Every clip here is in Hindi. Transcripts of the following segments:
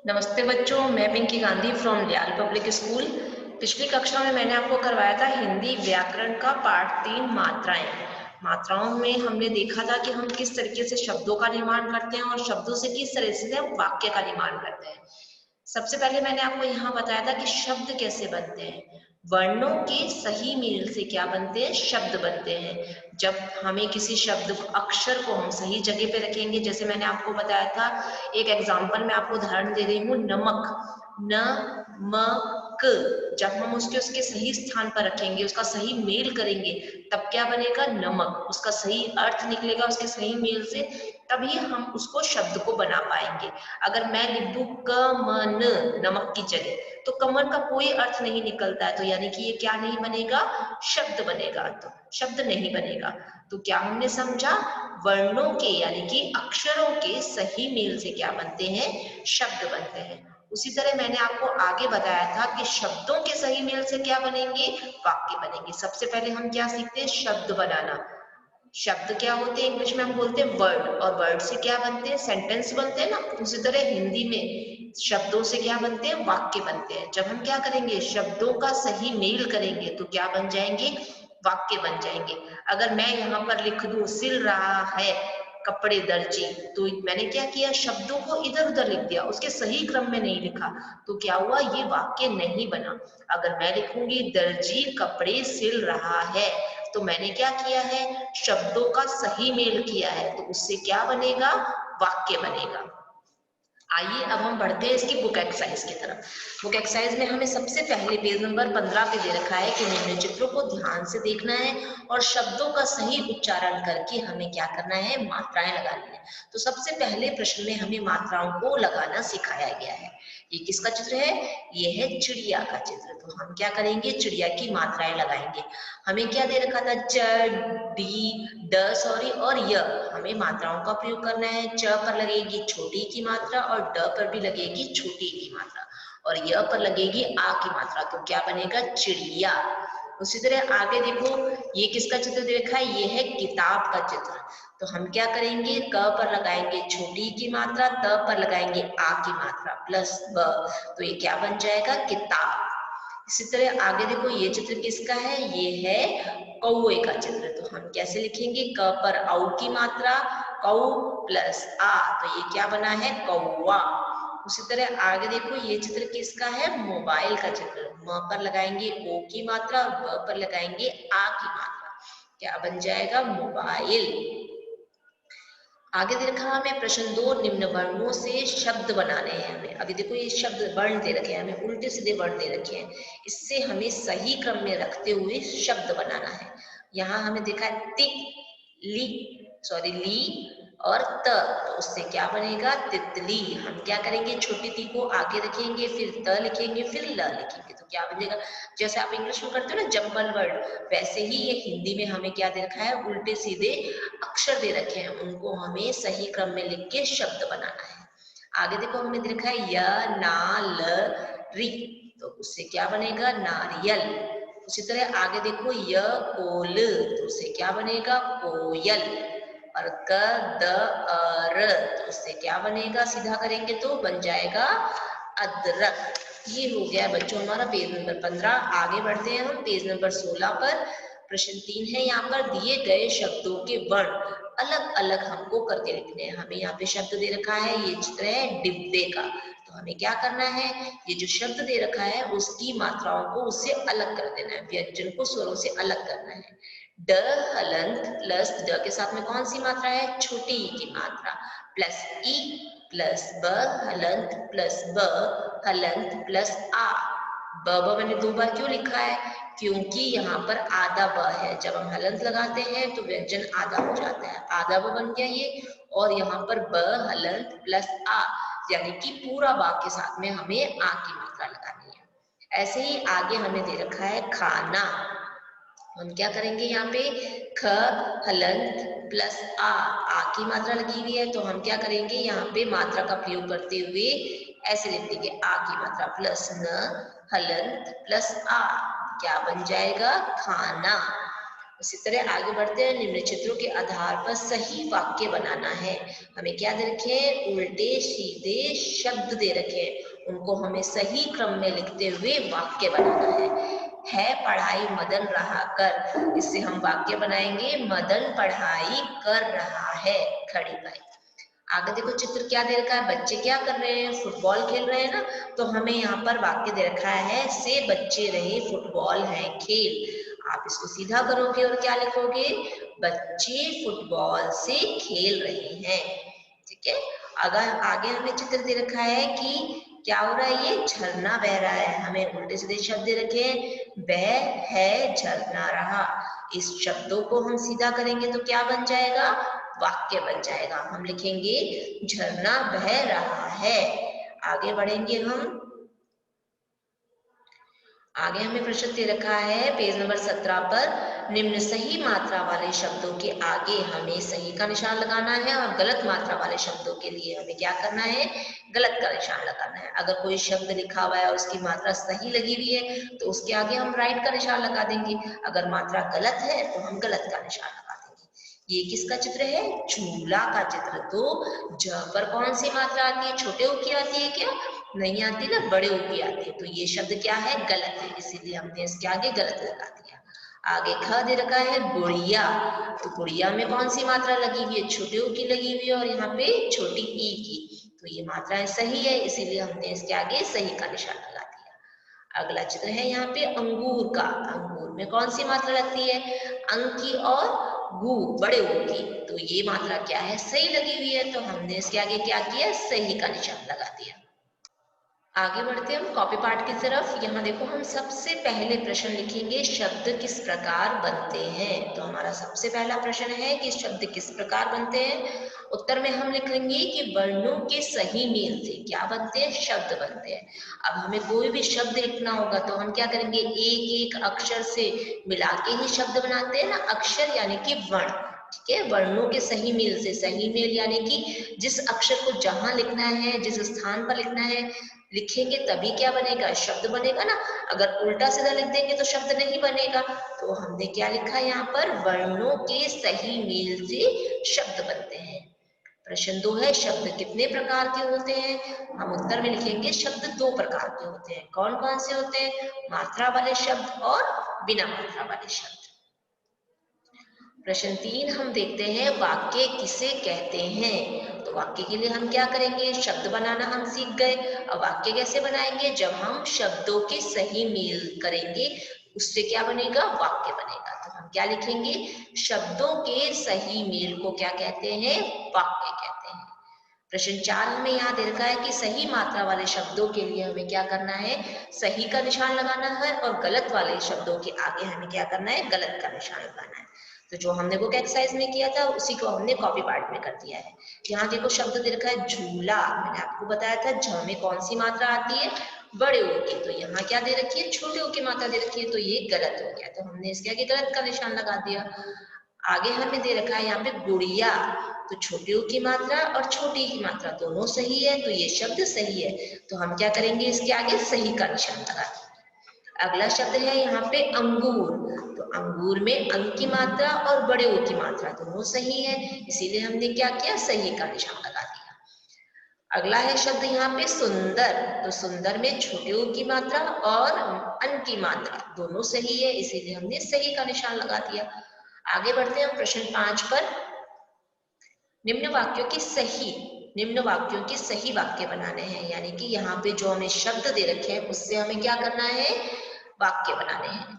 नमस्ते बच्चों, मैं Pinky Gandhi from Dayal public school. पिछली कक्षा में मैंने आपको करवाया था हिंदी व्याकरण का पाठ 3 मात्राएं। मात्राओं में हमने देखा था कि हम किस तरीके से शब्दों का निर्माण करते हैं और शब्दों से किस तरह से हम वाक्य का निर्माण करते हैं। सबसे पहले मैंने आपको यहाँ बताया था कि शब्द कैसे बनते हैं। वर्णों के सही मेल से क्या बनते हैं, शब्द बनते हैं। जब हमें किसी शब्द अक्षर को हम सही जगह पे रखेंगे, जैसे मैंने आपको बताया था, एक एग्जांपल में आपको उदाहरण दे रही हूँ, नमक, न म क। जब हम उसके सही स्थान पर रखेंगे, उसका सही मेल करेंगे, तब क्या बनेगा, नमक। उसका सही अर्थ निकलेगा उसके सही मेल से, तभी हम उसको शब्द को बना पाएंगे। अगर मैं लिख दूं कमन नमक की जगह, तो कमन का कोई अर्थ नहीं निकलता है, तो यानी कि ये क्या नहीं बनेगा, शब्द बनेगा, तो शब्द नहीं बनेगा। तो क्या हमने समझा, वर्णों के यानी कि अक्षरों के सही मेल से क्या बनते हैं, शब्द बनते हैं। उसी तरह मैंने आपको आगे बताया था कि शब्दों के सही मेल से क्या बनेंगे, वाक्य बनेंगे। सबसे पहले हम क्या सीखते हैं, शब्द बनाना। शब्द क्या होते हैं, इंग्लिश में हम बोलते हैं वर्ड, और वर्ड से क्या बनते हैं, सेंटेंस बनते हैं ना। उसी तरह हिंदी में शब्दों से क्या बनते हैं, वाक्य बनते हैं। जब हम क्या करेंगे, शब्दों का सही मेल करेंगे, तो क्या बन जाएंगे, वाक्य बन जाएंगे। अगर मैं यहाँ पर लिख दूं सिल रहा है कपड़े दर्जी, तो मैंने क्या किया, शब्दों को इधर उधर लिख दिया, उसके सही क्रम में नहीं लिखा, तो क्या हुआ, ये वाक्य नहीं बना। अगर मैं लिखूंगी दर्जी कपड़े सिल रहा है, तो मैंने क्या किया है, शब्दों का सही मेल किया है, तो उससे क्या बनेगा, वाक्य बनेगा। आइए अब हम बढ़ते हैं इसकी बुक एक्सरसाइज की तरफ। बुक एक्सरसाइज में हमें सबसे पहले पेज नंबर 15 पे दे रखा है कि निम्न चित्रों को ध्यान से देखना है और शब्दों का सही उच्चारण करके हमें क्या करना है, मात्राएं लगानी है। तो सबसे पहले प्रश्न में हमें मात्राओं को लगाना सिखाया गया है। ये किसका चित्र है, ये है चिड़िया का चित्र। तो हम क्या करेंगे, चिड़िया की मात्राएं लगाएंगे। हमें क्या दे रखा था, च, डी, ड सॉरी और य। हमें मात्राओं का प्रयोग करना है। च पर लगेगी छोटी की मात्रा और ड पर भी लगेगी छोटी की मात्रा, और य पर लगेगी आ की मात्रा, तो क्या बनेगा, चिड़िया। उसी तरह आगे देखो, ये किसका चित्र दे रखा है, ये है किताब का चित्र। तो हम क्या करेंगे, क पर लगाएंगे छोटी की मात्रा, त पर लगाएंगे आ की मात्रा प्लस ब, तो ये क्या बन जाएगा, किताब। इसी तरह आगे देखो, ये चित्र किसका है, ये है कौए का चित्र। तो हम कैसे लिखेंगे, क पर औ की मात्रा, कौ प्लस आ, तो ये क्या बना है, कौवा। उसी तरह आगे देखो, ये चित्र किसका है, मोबाइल का चित्र। म पर लगाएंगे ओ की मात्रा और ब पर लगाएंगे आ की मात्रा, क्या बन जाएगा, मोबाइल। आगे दे रखा हमें प्रश्न 2, निम्न वर्णों से शब्द बनाने हैं हमें। अभी देखो, ये शब्द वर्ण दे रखे हैं हमें, उल्टे सीधे वर्ण दे रखे हैं, इससे हमें सही क्रम में रखते हुए शब्द बनाना है। यहाँ हमें देखा है तिक, ली सॉरी ली और त, तो उससे क्या बनेगा, तितली। हम क्या करेंगे, छोटी ती को आगे रखेंगे, फिर त लिखेंगे, फिर ल लिखेंगे, तो क्या बनेगा, जैसे आप इंग्लिश में करते हो ना जंबल वर्ड, वैसे ही ये हिंदी में हमें क्या दे रखा है, उल्टे सीधे अक्षर दे रखे हैं, उनको हमें सही क्रम में लिख के शब्द बनाना है। आगे देखो, हमें दे रखा है य ना ल री, तो उससे क्या बनेगा, नारियल। उसी तरह आगे देखो, य कोल, तो उससे क्या बनेगा, कोयल। और क द र, तो उससे क्या बनेगा, सीधा करेंगे तो बन जाएगा अदरक। ये हो गया बच्चों हमारा पेज नंबर 15। आगे बढ़ते हैं हम पेज नंबर 16 पर। प्रश्न 3 है, यहाँ पर दिए गए शब्दों के वर्ण अलग अलग हमको करके लिखने हैं। हमें यहाँ पे शब्द दे रखा है, ये चित्र है डिब्बे का। तो हमें क्या करना है, ये जो शब्द दे रखा है उसकी मात्राओं को उससे अलग कर देना है, व्यंजन को स्वरों से अलग करना है। ड हलंत प्लस ड के साथ में कौन सी मात्रा है, छोटी ई की मात्रा, प्लस ई प्लस ब हलंत प्लस ब हलंत प्लस आ। ब मैंने 2 बार क्यों लिखा है, क्योंकि यहाँ पर आधा ब है। जब हम हलंत लगाते हैं तो व्यंजन आधा हो जाता है, आधा ब बन गया ये। और यहाँ पर ब हलंत प्लस आ, यानी कि पूरा बा के साथ में हमें आ की मात्रा लगानी है। ऐसे ही आगे हमें दे रखा है खाना। हम क्या करेंगे, यहाँ पे ख हलंत प्लस आ की मात्रा लगी हुई है, तो हम क्या करेंगे, यहाँ पे मात्रा का प्रयोग करते हुए ऐसे लिख देंगे, आ की मात्रा प्लस न हलंत प्लस आ, क्या बन जाएगा, खाना। उसी तरह आगे बढ़ते हैं। निम्न चित्रों के आधार पर सही वाक्य बनाना है। हमें क्या दे रखे हैं? उल्टे सीधे शब्द दे रखे हैं, उनको हमें सही क्रम में लिखते हुए वाक्य बनाना है पढ़ाई मदन रहा कर, इससे हम वाक्य बनाएंगे मदन पढ़ाई कर रहा है, खड़ी पाई। आगे देखो चित्र क्या दे रखा है, बच्चे क्या कर रहे हैं? फुटबॉल खेल रहे हैं ना, तो हमें यहाँ पर वाक्य दे रखा है से बच्चे रहे फुटबॉल है खेल। आप इसको सीधा करोगे और क्या लिखोगे? बच्चे फुटबॉल से खेल रहे हैं। ठीक है, अगर आगे हमें चित्र दे रखा है कि क्या हो रहा है, ये झरना बह रहा है, हमें उल्टे सीधे शब्द दे रखे हैं, बह है झरना रहा। इस शब्दों को हम सीधा करेंगे तो क्या बन जाएगा? वाक्य बन जाएगा। हम लिखेंगे झरना बह रहा है। आगे बढ़ेंगे हम। आगे हमें प्रश्न दे रखा है पेज नंबर 17 पर, निम्न सही मात्रा वाले शब्दों के आगे हमें सही का निशान लगाना है और गलत मात्रा वाले शब्दों के लिए हमें क्या करना है? गलत का निशान लगाना है। अगर कोई शब्द लिखा हुआ है और उसकी मात्रा सही लगी हुई है तो उसके आगे हम राइट का निशान लगा देंगे, अगर मात्रा गलत है तो हम गलत का निशान लगा देंगे। ये किसका चित्र है? झूला का चित्र। तो ज पर कौन सी मात्रा आती है? छोटे ऊ की आती है क्या? नहीं आती ना, बड़े ऊ की आती है। तो ये शब्द क्या है? गलत है, इसीलिए हमने इसके आगे गलत लगा दिया। आगे ख दे रखा है गुड़िया, तो गुड़िया में कौन सी मात्रा लगी हुई है? छोटे ऊ की लगी हुई है और यहाँ पे छोटी ई की, तो ये मात्रा सही है, इसीलिए हमने इसके आगे सही का निशान लगा दिया। अगला चित्र है यहाँ पे अंगूर का। अंगूर में कौन सी मात्रा लगती है? अंक की और गु, बड़े ऊ की, तो ये मात्रा क्या है? सही लगी हुई है, तो हमने इसके आगे क्या किया? सही का निशान लगा दिया। आगे बढ़ते हैं हम कॉपी पार्ट की तरफ। यहाँ देखो हम सबसे पहले प्रश्न लिखेंगे शब्द किस प्रकार बनते हैं। तो हमारा सबसे पहला प्रश्न है कि शब्द किस प्रकार बनते हैं। उत्तर में हम लिखेंगे कि वर्णों के सही मेल से क्या बनते हैं? शब्द बनते हैं। अब हमें कोई भी शब्द लिखना होगा तो हम क्या करेंगे? एक एक अक्षर से मिला के ही शब्द बनाते हैं ना, अक्षर यानी कि वर्ण। ठीक है, वर्णों के सही मेल से, सही मेल यानी कि जिस अक्षर को जहां लिखना है, जिस स्थान पर लिखना है लिखेंगे तभी क्या बनेगा? शब्द बनेगा ना। अगर उल्टा सीधा लिख देंगे तो शब्द नहीं बनेगा। तो हमने क्या लिखा है यहाँ पर? वर्णों के सही मेल से शब्द बनते हैं। प्रश्न 2 है शब्द कितने प्रकार के होते हैं। हम उत्तर में लिखेंगे शब्द 2 प्रकार के होते हैं। कौन कौन से होते हैं? मात्रा वाले शब्द और बिना मात्रा वाले शब्द। प्रश्न 3 हम देखते हैं वाक्य किसे कहते हैं। तो वाक्य के लिए हम क्या करेंगे? शब्द बनाना हम सीख गए। अब वाक्य कैसे बनाएंगे? जब हम शब्दों के सही मेल करेंगे उससे क्या बनेगा? वाक्य बनेगा। तो हम क्या लिखेंगे? शब्दों के सही मेल को क्या कहते हैं? वाक्य कहते हैं। प्रश्न 4 हमें यहाँ दे रखा है कि सही मात्रा वाले शब्दों के लिए हमें क्या करना है? सही का निशान लगाना है और गलत वाले शब्दों के आगे हमें क्या करना है? गलत का निशान लगाना है। तो जो हमने बुक एक्सरसाइज में किया था उसी को हमने कॉपी पार्ट में कर दिया है। यहाँ देखो शब्द दे रखा है झूला। मैंने आपको बताया था झ में कौन सी मात्रा आती है? बड़े ऊ की। तो यहाँ क्या दे रखी है? छोटे ऊ की मात्रा दे रखी है, तो ये गलत हो गया, तो हमने इसके आगे गलत का निशान लगा दिया। आगे हमें दे रखा है यहाँ पे गुड़िया, तो छोटे ऊ की मात्रा और छोटी की मात्रा दोनों सही है, तो ये शब्द सही है। तो हम क्या करेंगे? इसके आगे सही का निशान लगा देंगे। अगला शब्द है यहाँ पे अंगूर। तो अंगूर में अंक की मात्रा और बड़े ऊ की मात्रा दोनों सही है, इसीलिए हमने क्या किया? सही का निशान लगा दिया। अगला है शब्द यहाँ पे सुंदर। तो सुंदर में छोटे ऊ की मात्रा और अन की मात्रा दोनों सही है, इसीलिए हमने सही का निशान लगा दिया। आगे बढ़ते हैं हम प्रश्न 5 पर। निम्न वाक्यों के सही वाक्य बनाने हैं, यानी कि यहाँ पे जो हमें शब्द दे रखे हैं उससे हमें क्या करना है? वाक्य बनाने हैं।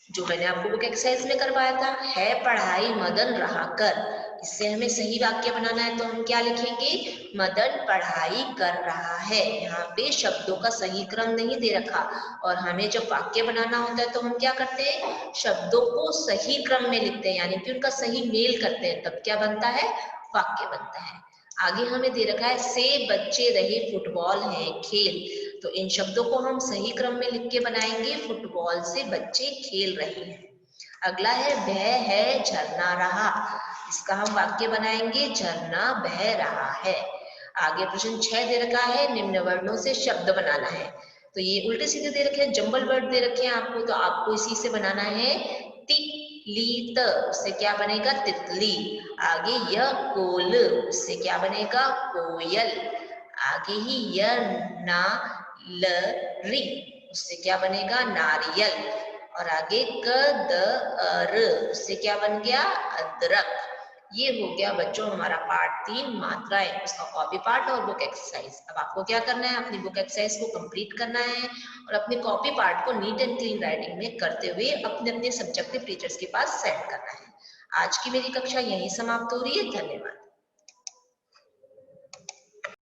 जो मैंने आपको बुक एक्सरसाइज में करवाया था, है पढ़ाई मदन रहा कर, इससे हमें सही वाक्य बनाना है। तो हम क्या लिखेंगे? मदन पढ़ाई कर रहा है। यहाँ पे शब्दों का सही क्रम नहीं दे रखा, और हमें जब वाक्य बनाना होता है तो हम क्या करते हैं? शब्दों को सही क्रम में लिखते हैं, यानी कि उनका सही मेल करते हैं, तब क्या बनता है? वाक्य बनता है। आगे हमें दे रखा है से बच्चे रहे फुटबॉल है खेल। तो इन शब्दों को हम सही क्रम में लिख के बनाएंगे, फुटबॉल से बच्चे खेल रहे हैं। अगला है वह है झरना रहा, इसका हम वाक्य बनाएंगे झरना बह रहा है। आगे प्रश्न 6 दे रखा है निम्न वर्णों से शब्द बनाना है। तो ये उल्टे सीधे दे रखे हैं, जंबल वर्ड दे रखे हैं आपको, तो आपको इसी से बनाना है ति ली त उससे क्या बनेगा तितली। आगे य कोल उससे क्या बनेगा कोयल। आगे ही य ना ल री उससे क्या बनेगा नारियल। और आगे क द र उससे क्या बन गया अदरक। ये हो गया बच्चों हमारा पार्ट 3 मात्राएं, उसका कॉपी पार्ट और बुक एक्सरसाइज। अब आपको क्या करना है, अपनी बुक एक्सरसाइज को कंप्लीट करना है और अपने कॉपी पार्ट को नीट एंड क्लीन राइटिंग में करते हुए अपने अपने सब्जेक्टिव टीचर्स के पास सेंड करना है। आज की मेरी कक्षा यहीं समाप्त हो रही है। धन्यवाद।